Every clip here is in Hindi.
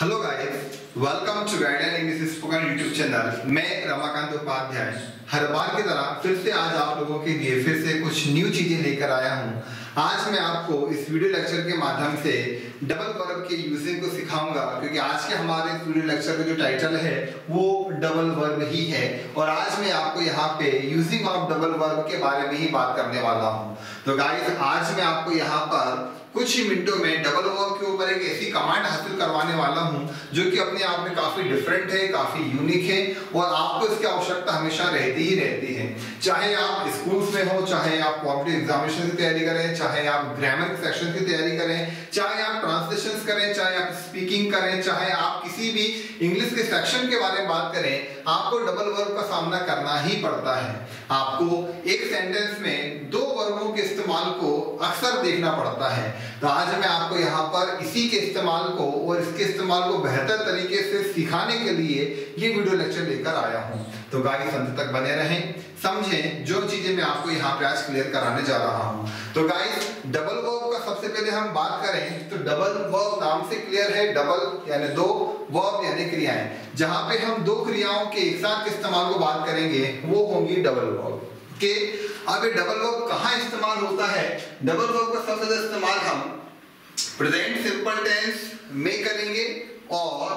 Hello guys, welcome to guideline English spoken YouTube channel. मैं रमाकांत उपाध्याय हर बार की तरह फिर से आज आप लोगों के लिए फिर से कुछ न्यू चीजें लेकर आया हूं। आज मैं आपको इस वीडियो लेक्चर के माध्यम से डबल वर्ब के यूजिंग को सिखाऊंगा, क्योंकि आज के हमारे इस वीडियो लेक्चर का जो टाइटल है वो डबल वर्ब ही है। और आज मैं आपको यहाँ पे यूजिंग ऑफ डबल वर्ब के बारे में ही बात करने वाला हूँ। तो गाइस, आज मैं आपको यहाँ पर कुछ ही मिनटों में डबल वर्ब के ऊपर एक ऐसी कमांड हासिल करवाने वाला हूं जो कि अपने आप में काफी डिफरेंट है, काफी यूनिक है और आपको इसकी आवश्यकता हमेशा रहती ही रहती है। चाहे आप स्कूल्स में हो, चाहे आप कॉम्पिटिटिव एग्जामिनेशन की तैयारी करें, चाहे आप ग्रामर सेक्शन की तैयारी करें, चाहे आप ट्रांसलेशंस करें, चाहे आप स्पीकिंग करें, चाहे आप किसी भी इंग्लिश के सेक्शन के बारे में बात करें, आपको डबल वर्ब का सामना करना ही पड़ता है। आपको एक सेंटेंस में दो वर्बों के इस्तेमाल को अक्सर देखना पड़ता है। तो आज मैं आपको यहाँ पर इसी के इस्तेमाल को और इसके इस्तेमाल को बेहतर तरीके से सिखाने के लिए ये वीडियो लेक्चर लेकर आया हूँ। तो गाइस, अंत तक बने रहें, समझें जो चीजें मैं आपको यहाँ पे आज क्लियर कराने जा रहा हूँ। तो गाइस, डबल वर्ब का सबसे पहले हम बात करें तो डबल वर्ब नाम से क्लियर है। डबल यानी दो, वर्ब यानी क्रियाएं। जहां पे हम दो क्रियाओं के एक साथ इस्तेमाल को बात करेंगे वो होंगी डबल वर्ब के। अब ये डबल वर्ब कहाँ इस्तेमाल होता है? डबल वर्ब का सबसे ज्यादा इस्तेमाल हम प्रेजेंट सिंपल टेंस में करेंगे और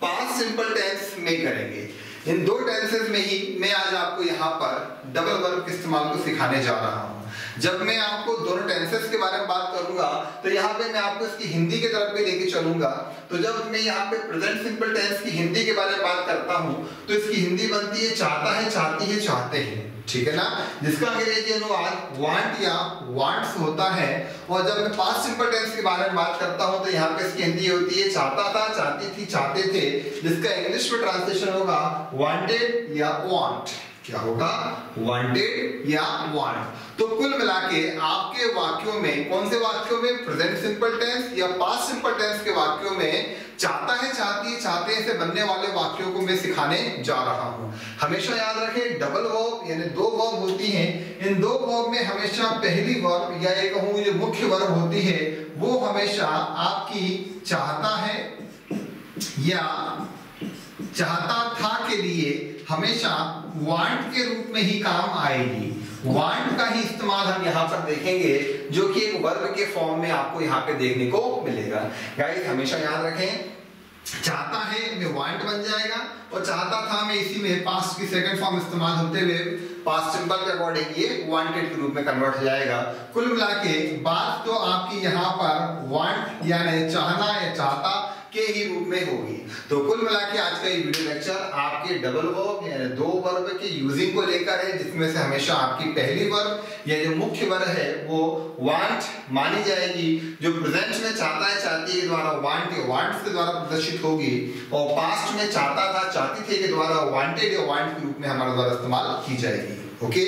पास्ट सिंपल टेंस में करेंगे। इन दो टेंसेस में ही मैं आज आपको यहाँ पर डबल वर्ब के इस्तेमाल को सिखाने जा रहा हूँ। जब मैं आपको दोनों टेंसेस के बारे में बात करूंगा तो यहाँ पे मैं आपको इसकी हिंदी की तरफ भी लेके चलूंगा। तो जब मैं यहाँ पे प्रेजेंट सिंपल टेंस की हिंदी के बारे में बात करता हूँ तो इसकी हिंदी बनती है चाहता है, चाहती है, चाहते हैं, ठीक है ना, जिसका अंग्रेजी अनुवाद वांट या वांट्स होता है। और जब मैं पास्ट सिंपल टेंस के बारे में बात करता हूं तो यहाँ पे इसकी हिंदी होती है चाहता था, चाहती थी, चाहते थे, जिसका इंग्लिश में ट्रांसलेशन होगा वांटेड या वांट। क्या होगा? वांटेड या वांट। तो कुल मिला के आपके वाक्यों में, कौन से वाक्यों में? प्रेजेंट सिंपल टेंस या पास्ट सिंपल टेंस के वाक्यों में चाहता है, चाहती है, चाहते हैं से बनने वाले वाक्यों को मैं सिखाने जा रहा हूं। हमेशा याद रखें, डबल वर्ब यानी दो वर्ब होती हैं। इन दो वर्ब में हमेशा पहली वर्ब या ये कहूं जो मुख्य वर्ब होती है वो हमेशा आपकी चाहता है या चाहता था के लिए हमेशा वांट के रूप में ही काम आएगी। वांट का ही इस्तेमाल हम यहाँ पर देखेंगे जो कि एक वर्ब के फॉर्म में आपको यहाँ पे देखने को मिलेगा। गाइस, हमेशा याद रखें, चाहता है में वांट बन जाएगा और चाहता था में इसी में पास्ट की सेकंड फॉर्म इस्तेमाल होते हुए पास्ट सिंपल के अकॉर्डिंग ये वांटेड के रूप में कन्वर्ट हो जाएगा। कुल मिला के बात तो आपकी यहाँ पर वांट यानी चाहना या चाहता के ही रूप में होगी। तो कुल मिला के आज का ये वीडियो लेक्चर आपके डबल वर्ब यानी दो वर्ब के यूजिंग को लेकर है, जिसमें से हमेशा आपकी पहली वर्ब या जो मुख्य वर्ब है वो वांट मानी जाएगी, जो प्रेजेंट में चाहता है, चाहती है के द्वारा वांट या वांट्स के द्वारा प्रदर्शित होगी, और पास्ट में चाहता था, चाहती थी के द्वारा वांटेड या वांट के रूप में हमारे द्वारा इस्तेमाल की जाएगी। ओके,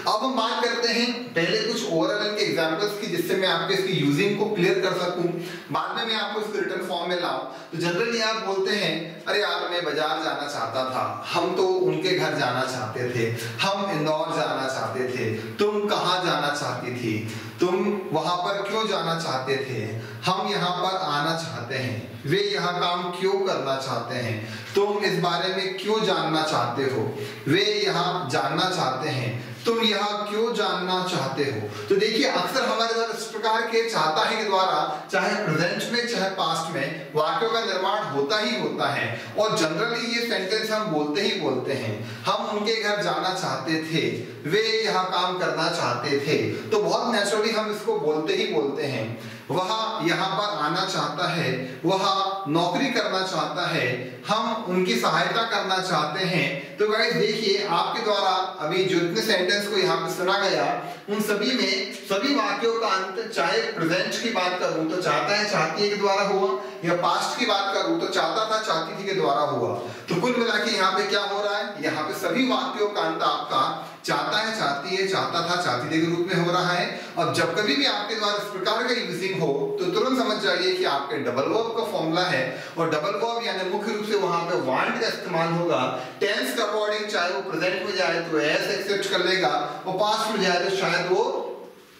अब हम बात करते हैं पहले कुछ ओवरऑल के एग्जांपल्स की, जिससे मैं आपके इसकी यूजिंग को क्लियर कर सकूं। बाद में मैं आपको इसको रिटर्न फॉर्म में लाऊं। तो जनरली आप बोलते हैं, अरे यार मैं बाजार जाना चाहता था, हम तो उनके घर जाना चाहते थे, हम इंदौर जाना चाहते थे, तुम कहाँ जाना चाहती थी, तुम वहां पर क्यों जाना चाहते थे, हम यहाँ पर आना चाहते हैं, वे यहाँ काम क्यों करना चाहते हैं, तुम इस बारे में क्यों जानना चाहते हो, वे यहाँ जानना चाहते हैं, तुम यहाँ क्यों जानना चाहते हो। तो देखिए, अक्सर हमारे द्वारा इस प्रकार के चाहता है के द्वारा चाहे प्रेजेंट में चाहे पास्ट में वाक्यों का निर्माण होता ही होता है। और जनरली ये सेंटेंस हम बोलते ही बोलते हैं, हम उनके घर जाना चाहते थे, वे यहाँ काम करना चाहते थे। तो बहुत नेचुरली हम इसको बोलते ही बोलते हैं। वह यहाँ पर आना चाहता है, वह नौकरी करना चाहता है, हम उनकी सहायता करना चाहते हैं। तो गाइस देखिए, आपके द्वारा अभी जो इतने सेंटेंस को यहाँ पे सुना गया उन सभी में सभी वाक्यों का अंत चाहे प्रेजेंट की बात करूं तो चाहता है, चाहती है के द्वारा हुआ, या पास्ट की बात करूं तो चाहता था, चाहती थी के द्वारा हुआ। तो कुल मिला के यहाँ पे क्या हो रहा है? यहाँ पे सभी वाक्यों का अंत आपका चाहता है, चाहती है, चाहता था, चाहती थी के रूप में हो रहा है। अब जब कभी भी आपके द्वारा इस प्रकार का यूजिंग हो तो तुरंत समझ जाइए कि आपके डबल वर्ब का फॉर्मूला है। और डबल वर्ब यानी मुख्य रूप से वहां पे वांट का इस्तेमाल होगा। टेंस के अकॉर्डिंग चाहे वो प्रेजेंट में जाए तो एस एक्सेप्ट कर लेगा, और पास्ट में जाए तो शायद वो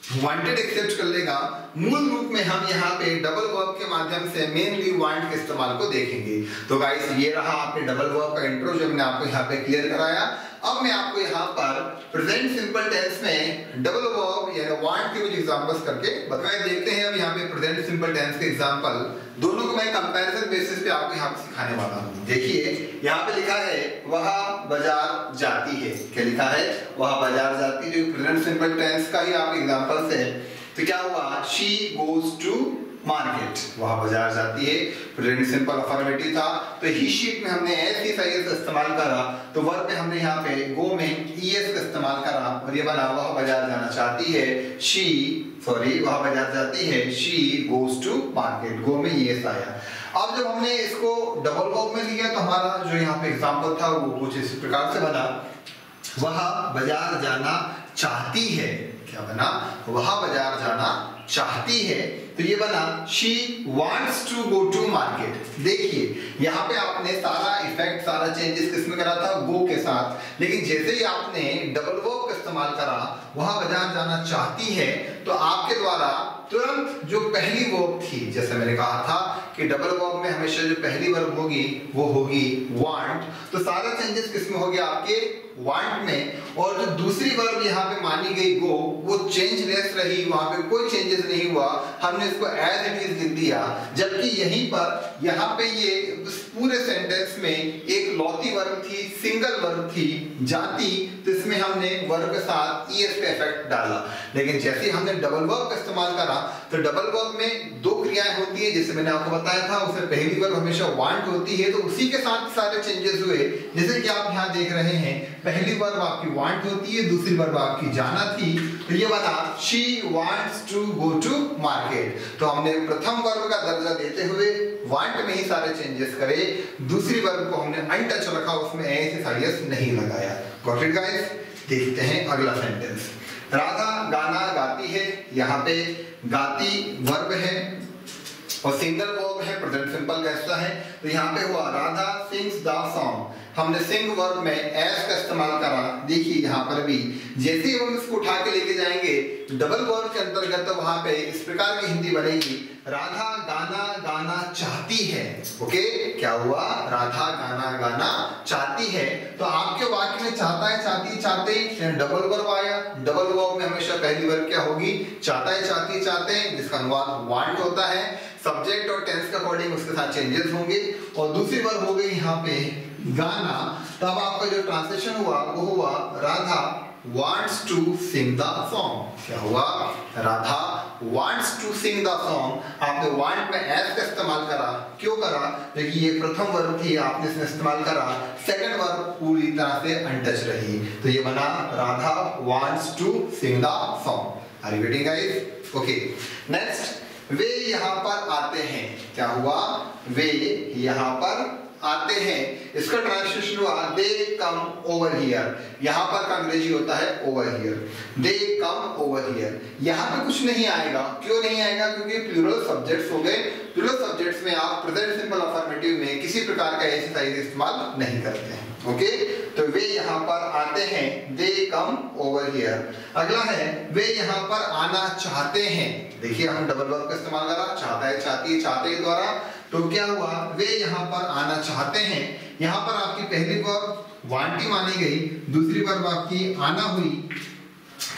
वांटेड एक्सेप्ट कर लेगा। मूल रूप में हम यहाँ पे डबल वर्ब के माध्यम से मेनली वांट के इस्तेमाल को देखेंगे। तो गाइस ये रहा आपके डबल वर्ब का इंट्रो जो मैंने आपको यहाँ पे क्लियर कराया। अब मैं आपको यहाँ पर प्रेजेंट सिंपल टेंस में डबल वर्ब यानी वांट के कुछ एग्जांपल्स करके बताएं। देखते हैं अब यहाँ पे प्रेजेंट सिंपल टेंस के एग्जांपल दोनों को मैं कंपैरिजन बेसिस पे आपको यहाँ पे सिखाने वाला हूँ। देखिए यहाँ पे लिखा है वह बाजार जाती है। क्या लिखा है? वह बाजार जाती है, जो प्रेजेंट सिंपल टेंस का ही आप एग्जांपल्स है। तो क्या हुआ? शी गोज टू मार्केट, वह बाजार जाती है, प्रेजेंट सिंपल अफर्मेटिव था। तो ही शीट में हमने एस की साइज का इस्तेमाल करा, तो वर्ब में हमने यहाँ पे गो में ईएस का इस्तेमाल करा और ये बना वह बाजार जाना चाहती है। वह बाजार जाती है, शी गोज टू मार्केट, गो में ईएस आया। अब जब हमने इसको डबल वर्ब में लिया तो हमारा जो यहाँ पे एग्जांपल था वो कुछ इस प्रकार से बना, वह बाजार जाना चाहती है। क्या बना? वह बाजार जाना चाहती है। तो ये बना she wants to go to market। देखिए यहाँ पे आपने सारा इफेक्ट, सारा चेंजेस किसमें करा था? गो के साथ। लेकिन जैसे ही आपने डबल वर्ब का इस्तेमाल करा, वह बाजार जाना चाहती है, तो आपके द्वारा तुरंत जो पहली वर्ब थी, जैसे मैंने कहा था कि डबल वर्ब में हमेशा जो पहली वर्ब होगी वो होगी want। तो सारा चेंजेस किसमें हो गया? आपके want में। और जो दूसरी वर्ब यहाँ पे मानी गई गो, वो चेंजलेस रही, वहां पे कोई चेंजेस नहीं हुआ, हमने इसको एज इट इज लिख दिया। जबकि यहीं पर यहाँ पे ये पूरे सेंटेंस में एक लौती वर्ब थी, सिंगल वर्ब थी जाती, तो इसमें हमने वर्ब के साथ ईएस पे इफेक्ट डाला। लेकिन जैसे हमने डबल वर्ब का इस्तेमाल करा, तो डबल वर्ब में दो क्रियाएं होती है, जैसे मैंने आपको बताया था, उसमें पहली वर्ब हमेशा वांट होती है, तो उसी के साथ सारे चेंजेस हुए। जैसे कि आप यहाँ देख रहे हैं, पहली वर्ब आपकी वांट होती है, दूसरी वर्ब आपकी जाना थी, तो ये बना she wants to go to market। तो हमने प्रथम वर्ब का दर्जा देते हुए वांट में ही सारे चेंजेस करे, दूसरी वर्ब को हमने अनटच रखा, उसमें एस नहीं लगाया। Got it guys? देखते हैं अगला सेंटेंस। राधा गाना गाती है, यहाँ पे गाती वर्ब है और सिंगल वर्ब है, प्रेजेंट सिंपल कैसा है, तो यहाँ पे हुआ राधा सिंग्स द सॉन्ग। हमने सिंग वर्ब में एस का इस्तेमाल करा। देखिए यहाँ पर भी जैसे ही हम इसको उठा के लेके जाएंगे डबल वर्ब के अंतर्गत, तो वहां पे इस प्रकार की हिंदी बनेगी, राधा गाना गाना चाहती है। ओके, क्या हुआ? राधा गाना गाना चाहती है। तो आपके वाक्य में चाहता है, चाहती, चाहते, डबल वर्ब आया। डबल वर्ब में हमेशा पहली वर्ब क्या होगी? चाहता है, चाहती, चाहते, जिसका अनुवाद वांट होता है। सब्जेक्ट और टेंस के अकॉर्डिंग उसके साथ चेंजेस होंगे। और दूसरी वर्ब हो गई यहाँ पे गाना, तब आपका जो ट्रांसलेशन हुआ वो हुआ Radha wants to sing the song। क्या हुआ? Radha wants to sing the song। आपने want में s का इस्तेमाल करा। क्यों करा? देखिए ये प्रथम वर्ब थी, आपने इसमें इस्तेमाल करा, सेकंड वर्ब पूरी तरह से अनटच रही, तो ये बना Radha wants to sing the song। Are you getting guys? Okay, next, वे यहाँ पर आते हैं। क्या हुआ? वे यहाँ पर आते हैं। इसका ट्रांसलेशन हुआ दे कम ओवर हियर। यहाँ पर का अंग्रेजी होता है over here. They come over here. यहाँ पे कुछ नहीं आएगा। क्यों नहीं आएगा? क्योंकि प्लूरल सब्जेक्ट्स हो गए। प्लूरल सब्जेक्ट्स में आप प्रेजेंट सिंपल अफर्मेटिव में किसी प्रकार का ऐसी साइज इस्तेमाल नहीं करते हैं। ओके, तो वे यहाँ पर आते हैं, दे कम ओवर हियर। अगला है वे यहाँ पर आना चाहते हैं। देखिए हम डबल वर्ब का इस्तेमाल करा, चाहता है, चाहती है, चाहते द्वारा, तो क्या हुआ? वे यहाँ पर आना चाहते हैं। यहाँ पर आपकी पहली वर्ब वांटी मानी गई, दूसरी वर्ब आपकी आना हुई,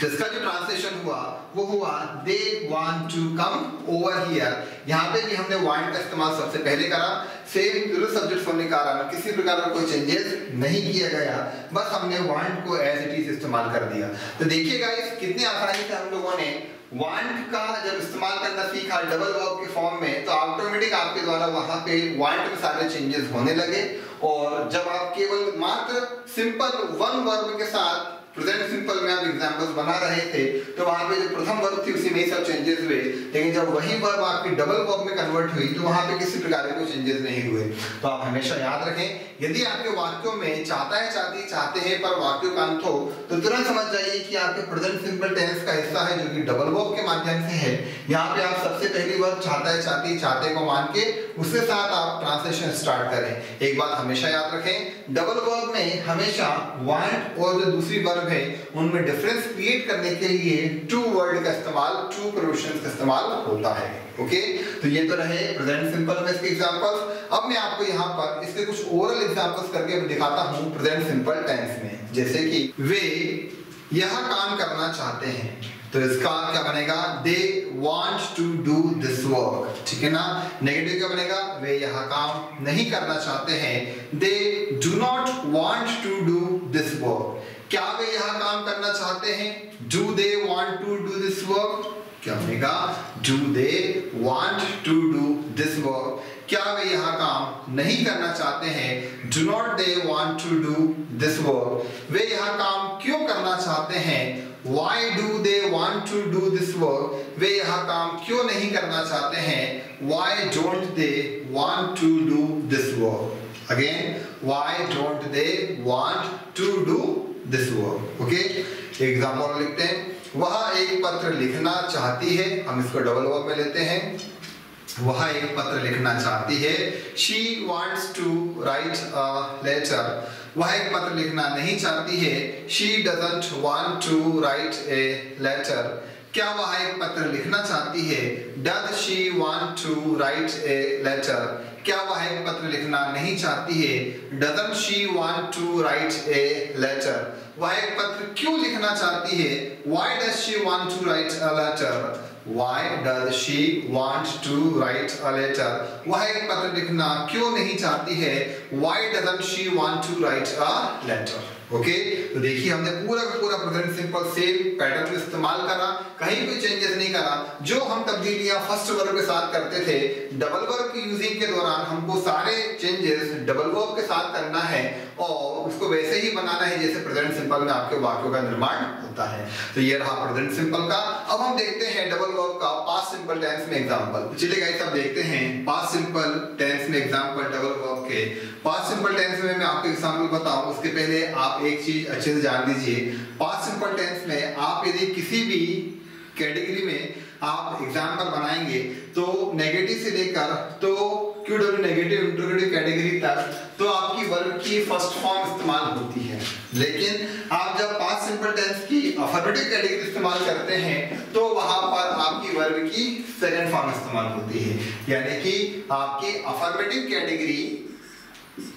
जिसका जो ट्रांसलेशन हुआ वो हुआ they want to come over here. यहाँ पे भी हमने वांट का इस्तेमाल सबसे पहले करा। सेम प्लूरल सब्जेक्ट्स होने के कारण किसी प्रकार का कोई चेंजेस नहीं किया गया, बस हमने वांट को एज इट इज इस्तेमाल कर दिया। तो देखिए गाइस कितनी आसानी से हम लोगों ने वांट का जब इस्तेमाल करना सीखा डबल वर्ब के फॉर्म में, तो ऑटोमेटिक आपके द्वारा वहां पे वांट में सारे चेंजेस होने लगे। और जब आप केवल मात्र सिंपल वन वर्ब के साथ प्रेजेंट सिंपल में आप एग्जांपल्स बना रहे थे, तो वहां पे जो प्रथम वर्ब थी उसी में ही सब चेंजेस हुए। लेकिन जब वही वर्ब आपकी डबल वर्ब में कन्वर्ट हुई तो वहां पे किसी प्रकार के चेंजेस नहीं हुए। तो आप हमेशा याद रखें, यदि आपके वाक्यों में चाहता है, चाहती, चाहते हैं पर वाक्यों का अंत हो, तो तुरंत समझ जाइए कि आपके प्रेजेंट सिंपल टेंस का हिस्सा है जो कि डबल वर्ब के माध्यम से है। यहाँ पे आप सबसे पहली वर्ब चाहता है, चाहती, चाहते को मान के उसके साथ आप ट्रांसलेशन स्टार्ट करें। एक बात हमेशा याद रखें, डबल वर्ब में हमेशा वांट और जो दूसरी वर्ब वर्ब है उनमें डिफरेंस क्रिएट करने के लिए टू वर्ड का इस्तेमाल, टू प्रीपोजिशंस का इस्तेमाल होता है। ओके, तो ये तो रहे प्रेजेंट सिंपल में इसके एग्जांपल्स। अब मैं आपको यहाँ पर इसके कुछ ओरल एग्जांपल्स करके दिखाता हूँ प्रेजेंट सिंपल टेंस में। जैसे कि वे यह काम करना चाहते हैं, तो इसका क्या बनेगा, they want to do this work, ठीक है ना। नेगेटिव क्या बनेगा, वे यह काम नहीं करना चाहते हैं, they do not want to do this work. क्या वे यह काम करना चाहते हैं, do they want to do this work, क्या बनेगा, do they want to do this work. क्या वे यह काम नहीं करना चाहते हैं, do not they want to do this work. वे यह काम क्यों करना चाहते हैं, why do they want to do this work, वे यह काम क्यों नहीं करना चाहते हैं, why don't they want to do this work, again why don't they want to do this work। Okay, example लिखते हैं, वह एक पत्र लिखना चाहती है, हम इसको डबल वर्ब में लेते हैं, वह एक पत्र लिखना चाहती है, she wants to write a letter, वह एक पत्र लिखना नहीं चाहती है, she doesn't want to write a letter। क्या वह एक पत्र लिखना चाहती है, does she want to write a letter। क्या वह एक पत्र लिखना नहीं चाहती है, doesn't she want to write a letter। वह एक पत्र क्यों लिखना चाहती है, why does she want to write a letter, why does she want to write a letter। वह एक पत्र लिखना क्यों नहीं चाहती है, why doesn't she want to write a letter। Okay, तो देखिए हमने पूरा का पूरा प्रेजेंट सिंपल सेम पैटर्न में इस्तेमाल करा, कहीं कोई चेंजेस नहीं करा। जो हम तब्दीलियां फर्स्ट वर्ब के साथ करते थे, डबल वर्ब की यूजिंग के दौरान हमको सारे चेंजेस डबल वर्ब के साथ करना है और उसको वैसे ही बनाना है जैसे प्रेजेंट सिंपल में आपके वाक्यों का निर्माण होता है। तो ये रहा प्रेजेंट सिंपल का। अब हम देखते हैं डबल वर्ब का पास्ट सिंपल टेंस में एग्जांपल। चलिए गाइस, अब देखते हैं पास्ट सिंपल टेंस में एग्जांपल डबल वर्ब के। पास्ट सिंपल टेंस में मैं आपको एग्जांपल बताऊं उसके पहले आप एक चीज अच्छे से जान लीजिए। पास्ट सिंपल टेंस में आप यदि किसी भी कैटेगरी में आप एग्जांपल बनाएंगे तो नेगेटिव से लेकर तो क्यूडब्ल्यू नेगेटिव इंटरोगेटिव कैटेगरी तक तो आपकी वर्ब की फर्स्ट फॉर्म इस्तेमाल होती है। लेकिन आप जब पास्ट सिंपल टेंस की अफर्मेटिव कैटेगरी इस्तेमाल करते हैं तो वहां पर आपकी वर्ब की सेकंड फॉर्म इस्तेमाल होती है। यानी कि आपकी अफर्मेटिव कैटेगरी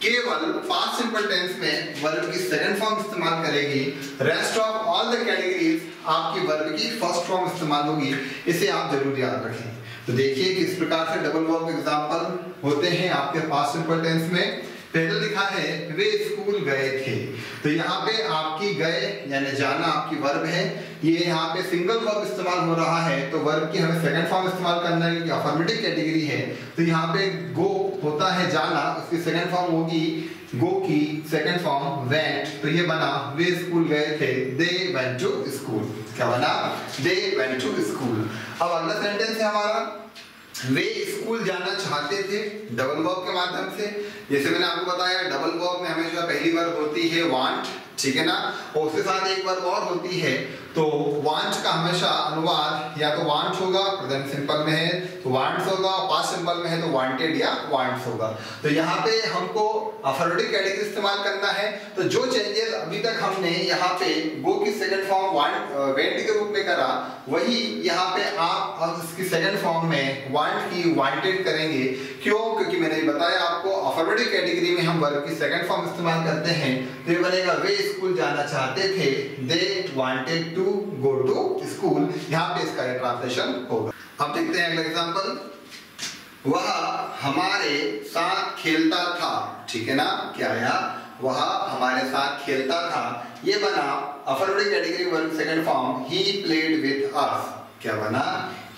केवल पास्ट सिंपल टेंस में वर्ब की सेकंड फॉर्म इस्तेमाल करेगी, rest of all the categories आपकी वर्ब की फर्स्ट फॉर्म इस्तेमाल होगी। इसे आप जरूर याद रखें। तो देखिए किस प्रकार से डबल वर्ब एग्जांपल होते हैं आपके पास्ट सिंपल टेंस में। पहले लिखा है वे स्कूल गए थे, तो यहाँ पे आपकी गए यानी जाना आपकी वर्ब है। ये यहाँ पे सिंगल वर्ब इस्तेमाल हो रहा है तो वर्ब की हमें सेकंड फॉर्म इस्तेमाल करना है क्योंकि अफर्मेटिव कैटेगरी है। तो यहाँ पे गो होता है जाना, उसकी सेकंड फॉर्म होगी गो की सेकंड फॉर्म वेंट। तो ये बना वे स्कूल गए थे, दे वेंट टू स्कूल। क्या बना, दे वेंट टू स्कूल। अब अगला सेंटेंस है हमारा वे स्कूल जाना चाहते थे, डबल वर्ब के माध्यम से। जैसे मैंने आपको बताया डबल वर्ब में हमेशा पहली वर्ब होती है वांट, ठीक है ना, और उसके साथ एक वर्ब और होती है। तो वांट का हमेशा अनुवाद या तो वांट होगा, प्रेजेंट सिंपल में है तो वांट्स होगा, पास्ट सिंपल में है तो वांटेड या वांट्स होगा। तो यहाँ पे हमको अफर्मेटिव कैटेगरी इस्तेमाल करना है। तो जो चेंजेस अभी तक हमने यहाँ पे गो की सेकंड फॉर्म वेंट के रूप में करा, वही यहाँ पे आप अब इसकी सेकंड फॉर्म में वांट की वांटेड करेंगे। क्यों? क्योंकि मैंने बताया आपको अफर्मेटिव कैटेगरी में हम वर्ब की सेकंड फॉर्म इस्तेमाल करते हैं। तो ये बनेगा वे स्कूल जाना चाहते थे, they wanted to go to school. यहाँ पे इसका ट्रांसलेशन होगा। अब देखते हैं अगला एग्जांपल। वह हमारे साथ खेलता था, ठीक है ना, क्या आया, वह हमारे साथ खेलता था। ये बना affirmative category verb second form he played with us. क्या बना,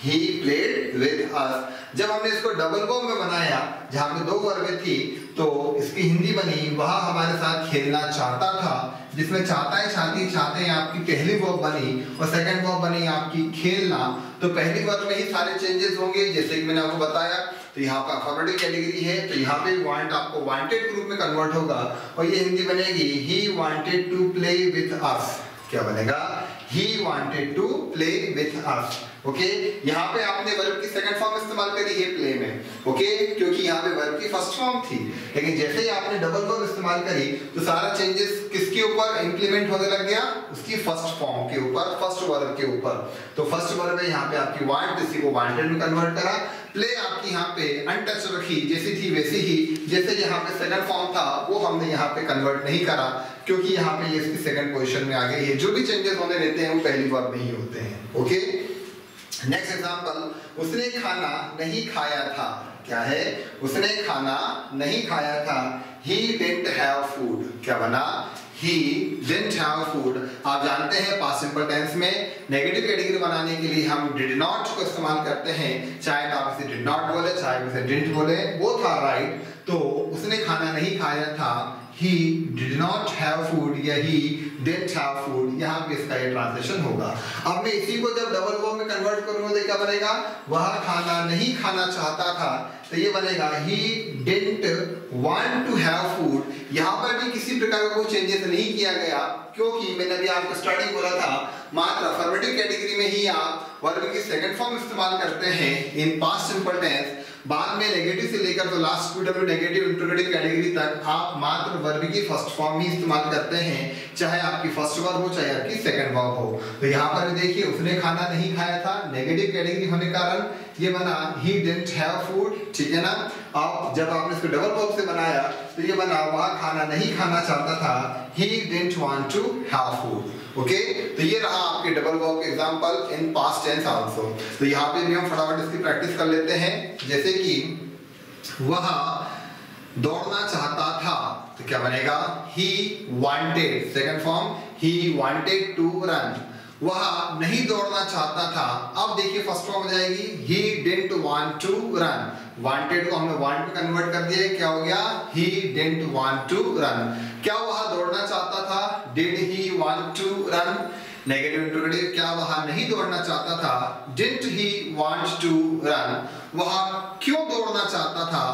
ही प्लेड विद अस। जब हमने इसको डबल वर्ब में बनाया जहां पे दो वर्बें थी तो इसकी हिंदी बनी वह हमारे साथ खेलना चाहता था, जिसमें चाहता है चाहते हैं आपकी पहली वर्ब बनी और सेकंड वर्ब बनी आपकी खेलना। तो पहली वर्ब में ही सारे चेंजेस होंगे जैसे कि मैंने आपको बताया। तो यहाँ पर अफर्मेटिव कैटेगरी है तो यहाँ पे वांट आपको वांटेड के रूप में कन्वर्ट होगा और ये हिंदी बनेगी he wanted to play with us. क्या बनेगा, he wanted to play with us। Okay, यहाँ पे आपने वर्ब की सेकंड फॉर्म इस्तेमाल करी है प्ले में, ओके, क्योंकि यहाँ पे वर्ब की फर्स्ट फॉर्म थी। लेकिन जैसे ही आपने डबल वर्ब इस्तेमाल करी तो सारा चेंजेस किसके ऊपर इंप्लीमेंट होने लग गया, उसकी फर्स्ट फॉर्म के ऊपर, फर्स्ट वर्ब के ऊपर। तो फर्स्ट वर्ब है यहाँ पे आपकी वांट, इसी को वांटेड में कन्वर्ट करा। प्ले आपकी यहाँ पे अनटच रखी, जैसी थी वैसी ही, जैसे यहाँ पे सेकंड फॉर्म था वो हमने यहाँ पे कन्वर्ट नहीं करा, क्योंकि यहाँ पे ये इसकी सेकंड पोजीशन में आ गई है। जो भी चेंजेस होने रहते हैं वो पहली वर्ब में ही होते हैं। ओके, नेक्स्ट एग्जांपल, उसने खाना नहीं खाया था। क्या है, उसने खाना नहीं खाया था। He didn't have food। क्या बना, He didn't have food। आप जानते हैं पास्ट सिंपल टेंस में नेगेटिव कैटेगरी बनाने के लिए हम did not को इस्तेमाल करते हैं, चाहे आप इसे did not बोले चाहे इसे didn't बोले, वो था राइट। तो उसने खाना नहीं खाया था, He did not have food या He didn't have food, यहाँ पे इसका ये ट्रांसलेशन होगा। अब मैं इसी को जब डबल वर्ब में कन्वर्ट करूंगा तो क्या बनेगा, वह खाना नहीं खाना चाहता था, तो ये बनेगा He didn't want to have food। यहाँ पर भी किसी प्रकार का कोई चेंजेस नहीं किया गया, क्योंकि मैंने अभी आपको स्टार्टिंग बोला था मात्र अफर्मेटिव कैटेगरी में ही आप वर्ब की सेकंड फॉर्म इस्तेमाल करते हैं इन पास्ट सिंपल टेंस। बाद में नेगेटिव से लेकर तो last QW negative interrogative category तक आप मात्र वर्ब की फर्स्ट फॉर्म ही इस्तेमाल करते हैं, चाहे आपकी फर्स्ट वर्ब हो चाहे आपकी सेकंड वर्ब हो। तो यहाँ पर देखिए उसने खाना नहीं खाया था, नेगेटिव कैटेगरी होने के कारण ये बना He didn't have food, ठीक है ना। अब जब आपने इसको डबल वर्ब से बनाया तो ये बना वह खाना नहीं खाना चाहता था, He didn't want to have food। ओके, तो ये रहा आपके डबल वर्ब के example in past tense also. तो यहाँ पे भी हम फटाफट इसकी प्रैक्टिस कर लेते हैं। जैसे कि वह दौड़ना चाहता था, तो क्या बनेगा, He wanted, second form He wanted to run। वह नहीं दौड़ना चाहता था, अब देखिए फर्स्ट फॉर्म हो जाएगी He didn't want to run। Wanted को हमने वांट में कन्वर्ट कर दिया, क्या हो गया, He didn't want to run। क्या वह दौड़ना चाहता था, Did he want to run। Negative interrogative, क्या वह नहीं दौड़ना चाहता था, Didn't he want to run। वह क्यों दौड़ना चाहता था,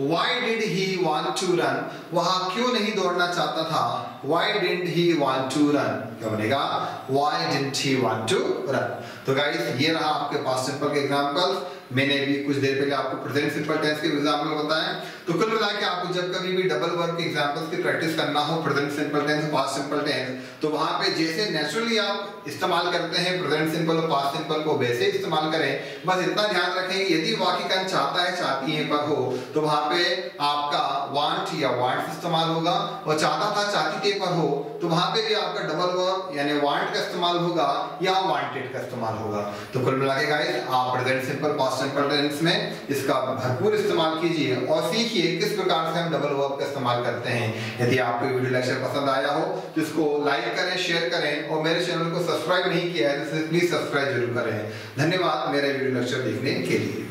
Why did he want to run। वह क्यों नहीं दौड़ना चाहता था, Why didn't he want to run। क्या बनेगा, Why didn't he want to run। तो गाइस ये रहा आपके पास्ट सिंपल के एग्जांपल्स। मैंने भी कुछ देर पहले आपको प्रेजेंट सिंपल टेंस के एग्जांपल बताए। तो कुल मिला के आपको जब कभी भी डबल वर्ब के एग्जांपल्स की प्रैक्टिस करना हो present simple tense past simple tense, तो वहां पे जैसे नेचुरली आप इस्तेमाल करते हैं प्रेजेंट सिंपल और पास्ट सिंपल को वैसे इस्तेमाल करें। बस इतना ध्यान रखें यदि वाक्य का चाहता है चाहती है पर हो तो वहां पे आपका वांट या वांट्स इस्तेमाल होगा, और चाहता था चाहती थी पर हो तो वहां पे भी आपका डबल वर्ब यानी वांट का इस्तेमाल होगा या वांटेड का इस्तेमाल होगा। तो कुल मिला के गाइस आप present simple past simple tense में इसका भरपूर इस्तेमाल कीजिए और सीखिए किस प्रकार से हम डबल वर्ब का इस्तेमाल करते हैं। यदि आपको वीडियो लेक्चर पसंद आया हो तो इसको लाइक करें, शेयर करें, और मेरे चैनल को सब्सक्राइब नहीं किया है तो प्लीज सब्सक्राइब जरूर करें। धन्यवाद मेरे वीडियो लेक्चर देखने के लिए।